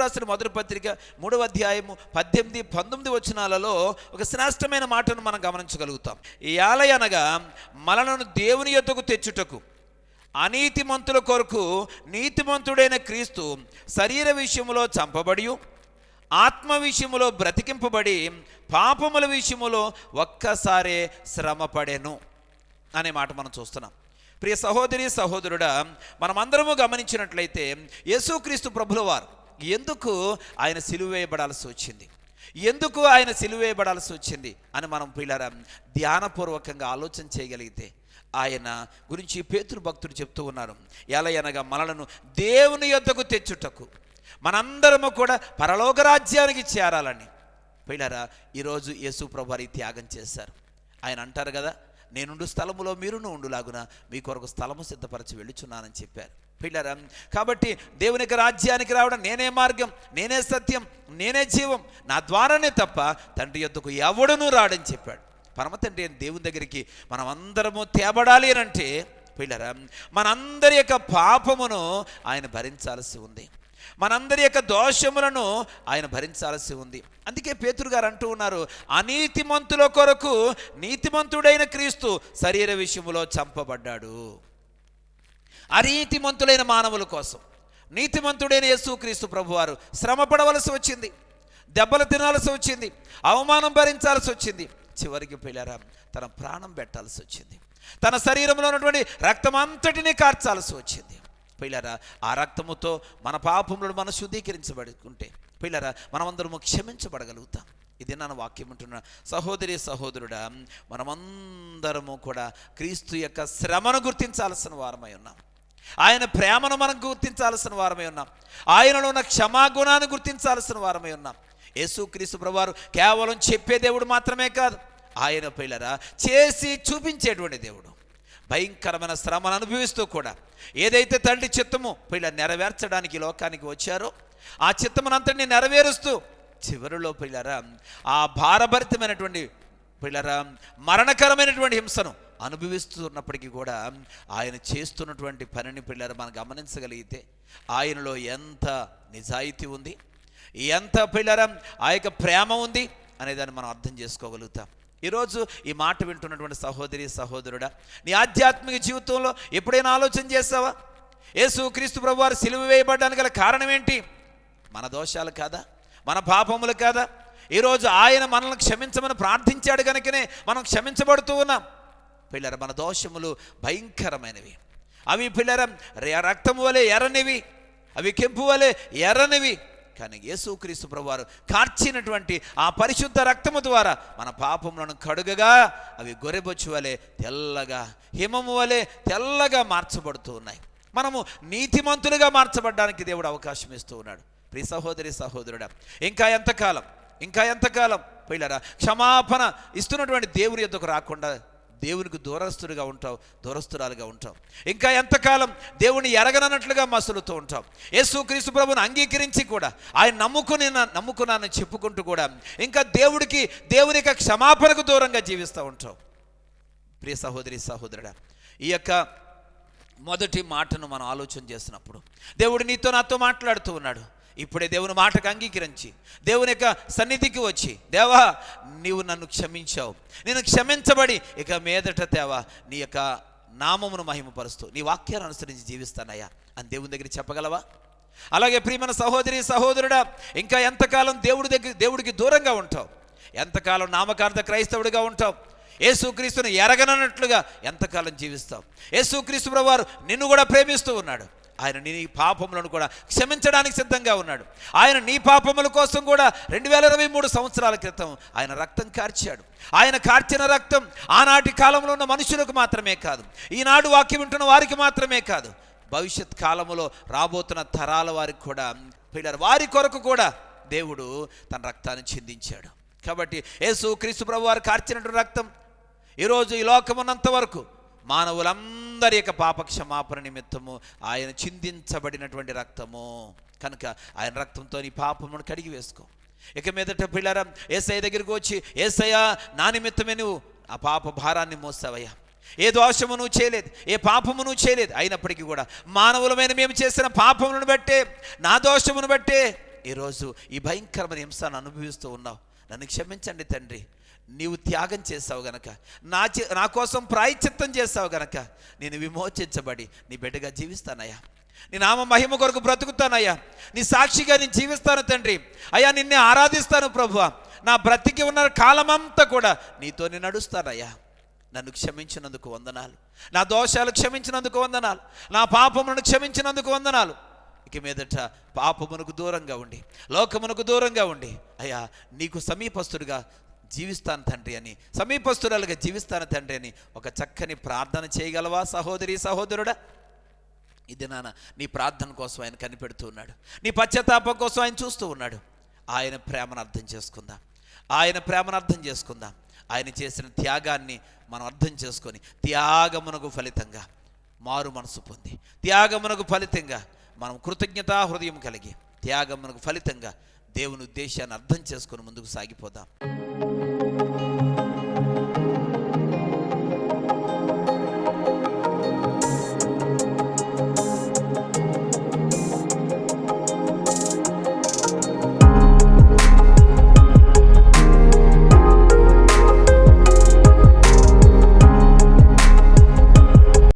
రాసిన మొదటి పత్రిక 3వ అధ్యాయము 18, 19 వచనాలలో ఒక శ్రేష్టమైన మాటను మనం గమనించగలుగుతాం. ఏలయనగా మనలను దేవుని యొద్దకు తెచ్చుటకు అనీతిమంతుల కొరకు నీతిమంతుడైన క్రీస్తు శరీర విషయములో చంపబడి ఆత్మ విషయములో బ్రతికింపబడి పాపముల విషయములో ఒక్కసారే శ్రమపడెను అనే మాట మనం చూస్తున్నాం. ప్రియ సహోదరి సహోదరుడా, మనమందరము గమనించినట్లయితే యేసుక్రీస్తు ప్రభుల వారు ఎందుకు ఆయన సిలువ వేయబడాల్సి వచ్చింది, ఎందుకు ఆయన సిలువ వేయబడాల్సి వచ్చింది అని మనం పిల్లరా ధ్యానపూర్వకంగా ఆలోచన చేయగలిగితే ఆయన గురించి పేతురు భక్తుడు చెప్తూ ఉన్నారు. ఎలయనగా మనలను దేవుని యొద్దకు తెచ్చుటకు, మనందరము కూడా పరలోక రాజ్యానికి చేరాలని పిల్లరా ఈరోజు యేసు ప్రభువారు త్యాగం చేశారు. ఆయన అంటారు కదా, నేనుండు స్థలములో మీరును ఉండులాగున మీ కొరకు స్థలము సిద్ధపరచి వెళ్ళుచున్నానని చెప్పారు పిల్లరా. కాబట్టి దేవుని యొక్క రాజ్యానికి రావడం నేనే మార్గం, నేనే సత్యం, నేనే జీవం, నా ద్వారానే తప్ప తండ్రి యొద్దకు ఎవడునూ రాడని చెప్పాడు. పరమ తండ్రి దేవుని దగ్గరికి మనం అందరము తేబడాలి అని అంటే పిల్లరా మనందరి యొక్క పాపమును ఆయన భరించాల్సి ఉంది, మనందరి యొక్క దోషములను ఆయన భరించాల్సి ఉంది. అందుకే పేతురు గారు అంటూ ఉన్నారు, అనీతిమంతుల కొరకు నీతిమంతుడైన క్రీస్తు శరీర విషయములో చంపబడ్డాడు. అనీతిమంతులైన మానవుల కోసం నీతిమంతుడైన యేసుక్రీస్తు ప్రభువారు శ్రమ పడవలసి వచ్చింది, దెబ్బలు తినాల్సి వచ్చింది, అవమానం భరించాల్సి వచ్చింది, చివరికి పిల్లరా తన ప్రాణం పెట్టాల్సి వచ్చింది, తన శరీరంలో ఉన్నటువంటి రక్తం అంతటినీ కార్చాల్సి వచ్చింది. పిల్లరా ఆ రక్తముతో మన పాపములను మనం శుద్ధీకరించబడుకుంటే పిల్లరా మనమందరము క్షమించబడగలుగుతాం. ఇది నా వాక్యం అంటున్నా. సహోదరి సహోదరుడా, మనమందరము కూడా క్రీస్తు యొక్క శ్రమను గుర్తించాల్సిన వారమై ఉన్నాం, ఆయన ప్రేమను మనం గుర్తించాల్సిన వారమై ఉన్నాం, ఆయనలో ఉన్న క్షమాగుణాన్ని గుర్తించాల్సిన వారమై ఉన్నాం. యేసుక్రీస్తు ప్రభువారు కేవలం చెప్పే దేవుడు మాత్రమే కాదు, ఆయన పిల్లరా చేసి చూపించేటువంటి దేవుడు. భయంకరమైన శ్రమను అనుభవిస్తూ కూడా ఏదైతే తండ్రి చిత్తము పిల్ల నెరవేర్చడానికి లోకానికి వచ్చారో ఆ చిత్తమునంతటిని నెరవేరుస్తూ చివరిలో పిల్లరా ఆ భారభరితమైనటువంటి పిల్లరా మరణకరమైనటువంటి హింసను అనుభవిస్తున్నప్పటికీ కూడా ఆయన చేస్తున్నటువంటి పనిని పిల్లరా మనం గమనించగలిగితే ఆయనలో ఎంత నిజాయితీ ఉంది, ఎంత పిల్లరా ఆ యొక్క ప్రేమ ఉంది అనేదాన్ని మనం అర్థం చేసుకోగలుగుతాం. ఈరోజు ఈ మాట వింటున్నటువంటి సహోదరి సహోదరుడా, నీ ఆధ్యాత్మిక జీవితంలో ఎప్పుడైనా ఆలోచన చేస్తావా? యేసుక్రీస్తు ప్రభువారు సిలువ వేయబడడానికి గల కారణం ఏంటి? మన దోషాలు కాదా, మన పాపములు కాదా? ఈరోజు ఆయన మనల్ని క్షమించమని ప్రార్థించాడు కనుకనే మనం క్షమించబడుతూ ఉన్నాం. పిల్లర మన దోషములు భయంకరమైనవి, అవి పిల్లర రక్తము వలె ఎర్రనివి, అవి కెంపు వలె ఎర్రనివి. కానీ యేసుక్రీస్తు ప్రభువారు కార్చినటువంటి ఆ పరిశుద్ధ రక్తము ద్వారా మన పాపములను కడుగగా అవి గొర్రెబొచ్చు వలె తెల్లగా, హిమము వలె తెల్లగా మార్చబడుతూ ఉన్నాయి. మనము నీతిమంతులుగా మార్చబడడానికి దేవుడు అవకాశం ఇస్తూ ఉన్నాడు. ప్రియ సహోదరి సహోదరుడా, ఇంకా ఎంతకాలం పిల్లరా క్షమాపణ ఇస్తున్నటువంటి దేవుని యొద్దకు రాకుండా దేవునికి దూరస్తుడిగా ఉంటావు, దూరస్తురాలుగా ఉంటావు. ఇంకా ఎంతకాలం దేవుని ఎరగనన్నట్లుగా మసులుతూ ఉంటావు. యేసుక్రీస్తు ప్రభువుని అంగీకరించి కూడా ఆయన నమ్ముకున్నానని చెప్పుకుంటూ కూడా ఇంకా దేవుని యొక్క క్షమాపణకు దూరంగా జీవిస్తూ ఉంటావు. ప్రియ సహోదరి సహోదరుడా, ఈ యొక్క మొదటి మాటను మనం ఆలోచన చేసినప్పుడు దేవుడు నీతో నాతో మాట్లాడుతూ ఉన్నాడు. ఇప్పుడే దేవుని మాటకు అంగీకరించి దేవుని యొక్క సన్నిధికి వచ్చి, దేవా నీవు నన్ను క్షమించావు, నేను క్షమించబడి ఇక మీదట దేవా నీ యొక్క నామమును మహిమపరుస్తూ నీ వాక్యాన్ని అనుసరించి జీవిస్తానయ్యా అని దేవుని దగ్గర చెప్పగలవా? అలాగే ప్రియమైన సహోదరి సహోదరుడా, ఇంకా ఎంతకాలం దేవుడికి దూరంగా ఉంటావు? ఎంతకాలం నామకార్థ క్రైస్తవుడిగా ఉంటావు? యేసుక్రీస్తును ఎరగనన్నట్లుగా ఎంతకాలం జీవిస్తావు? యేసుక్రీస్తు ప్రభువారు నిన్ను కూడా ప్రేమిస్తూ ఉన్నాడు. ఆయన నీ పాపములను కూడా క్షమించడానికి సిద్ధంగా ఉన్నాడు. ఆయన నీ పాపముల కోసం కూడా 2023 సంవత్సరాల క్రితం ఆయన రక్తం కార్చాడు. ఆయన కార్చిన రక్తం ఆనాటి కాలంలో ఉన్న మనుషులకు మాత్రమే కాదు, ఈనాడు వాక్యం వింటున్న వారికి మాత్రమే కాదు, భవిష్యత్ కాలములో రాబోతున్న తరాల వారికి కూడా పిల్లలు వారి కొరకు కూడా దేవుడు తన రక్తాన్ని చిందించాడు. కాబట్టి యేసుక్రీస్తు ప్రభువారు కార్చినటువంటి రక్తం ఈరోజు ఈ లోకమున్నంత వరకు మానవులందరి యొక్క పాప క్షమాపణ నిమిత్తము ఆయన చిందించబడినటువంటి రక్తము కనుక ఆయన రక్తంతో నీ పాపమును కడిగి వేసుకో. ఇక మీదట పిల్లరా యేసయ్య దగ్గరికి వచ్చి, యేసయ్య నా నిమిత్తమే నువ్వు ఆ పాప భారాన్ని మోస్తావయ్యా, ఏ దోషము నువ్వు చేయలేదు, ఏ పాపము నువ్వు చేయలేదు, అయినప్పటికీ కూడా మానవులమైన మేము చేసిన పాపములను బట్టే, నా దోషమును బట్టే ఈరోజు ఈ భయంకరమైన హింసను అనుభవిస్తూ ఉన్నావు. నన్ను క్షమించండి తండ్రి, నీవు త్యాగం చేసావు గనక, నా కోసం ప్రాయశ్చిత్తం చేసావు గనక నేను విమోచించబడి నీ బిడ్డగా జీవిస్తానయ్యా. నీ నామ మహిమ కొరకు బ్రతుకుతానయ్యా. నీ సాక్షిగా నేను జీవిస్తాను తండ్రి. అయ్యా, నిన్నే ఆరాధిస్తాను ప్రభువా. నా బ్రతికి ఉన్న కాలమంతా కూడా నీతో నేను నడుస్తానయ్యా. నన్ను క్షమించినందుకు వందనాలు, నా దోషాలు క్షమించినందుకు వందనాలు, నా పాపములను క్షమించినందుకు వందనాలు. ఇక మీదట పాపమునకు దూరంగా ఉండి, లోకమునకు దూరంగా ఉండి అయ్యా నీకు సమీపస్తుడిగా జీవిస్తాను తండ్రి అని, సమీపస్తురాలుగా జీవిస్తాను తండ్రి అని ఒక చక్కని ప్రార్థన చేయగలవా సహోదరి సహోదరుడా? ఇది నాన్న నీ ప్రార్థన కోసం ఆయన కనిపెడుతూ ఉన్నాడు. నీ పశ్చాత్తాపం కోసం ఆయన చూస్తూ ఉన్నాడు. ఆయన ప్రేమను అర్థం చేసుకుందాం, ఆయన ప్రేమను అర్థం చేసుకుందాం. ఆయన చేసిన త్యాగాన్ని మనం అర్థం చేసుకొని త్యాగమునకు ఫలితంగా మారు మనసు పొంది, త్యాగమునకు ఫలితంగా మనం కృతజ్ఞతా హృదయం కలిగి, త్యాగమునకు ఫలితంగా దేవుని ఉద్దేశాన్ని అర్థం చేసుకొని ముందుకు సాగిపోదాం.